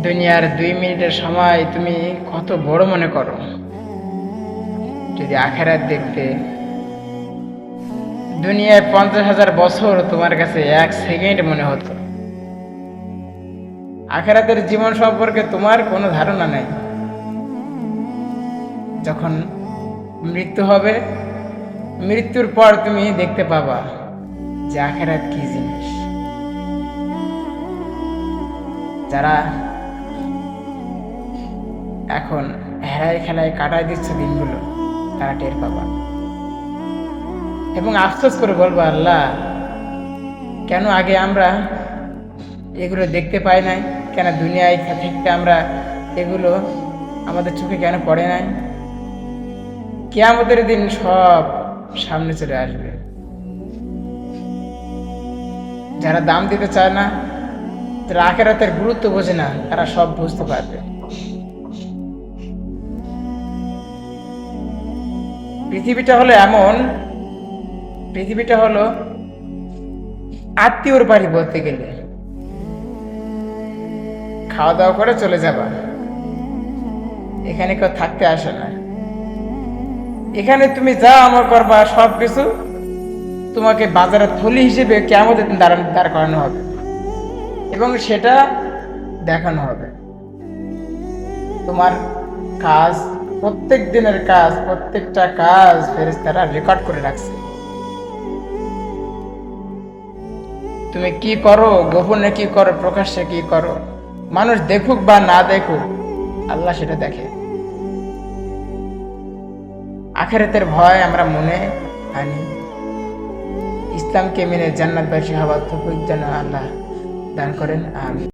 দুনিয়ার 2 মিনিটের সময় তুমি কত বড় মনে করো। যদি আখেরাত দেখতে, দুনিয়ায় 50,000 বছর তোমার কাছে 1 সেকেন্ড মনে হতো। আখেরাতের জীবন সম্পর্কে তোমার কোনো ধারণা নাই। যখন মৃত্যু হবে, মৃত্যুর পর তুমি দেখতে পাবা যে আখেরাত কি জিনিস। যারা এখন হেলায় খেলায় কাটায় দিচ্ছে দিনগুলো, তারা টের পাবা এবং আফসোস করে বলবো, আল্লাহ, কেন আগে আমরা এগুলো দেখতে পাই নাই? কেন দুনিয়ায় থাকতে আমরা এগুলো আমাদের চোখে কেন পড়ে নাই? কিয়ামতের দিন সব সামনে চলে আসবে। যারা দাম দিতে চায় না, যারা আখেরাতের গুরুত্ব বোঝে না, তারা সব বুঝতে পারবে। পৃথিবীটা হলো এমন, পৃথিবীটা হলো আত্মীয়র বাড়ি বলতে গেলে। খাওয়া দাওয়া করে চলে যাবা, এখানে কেউ থাকতে আসে না। এখানে তুমি যা আমল করবা সবকিছু তোমাকে বাজারের থলি হিসেবে কিয়ামতের দিন দাঁড় করানো হবে এবং সেটা দেখানো হবে। তোমার কাজ, প্রত্যেক দিনের কাজ, প্রত্যেকটা কাজ ফেরেশতারা রেকর্ড করে রাখছে। তুমি কি করো, গোপনে কি করো, প্রকাশ্যে কি করো, মানুষ দেখুক বা না দেখুক, আল্লাহ সেটা দেখে। আখিরাতের ভয় আমরা মনে আনি। ইসলামকে মেনে জান্নাতবাসী হওয়ার তৌফিক যেন আল্লাহ দান করেন। আমিন।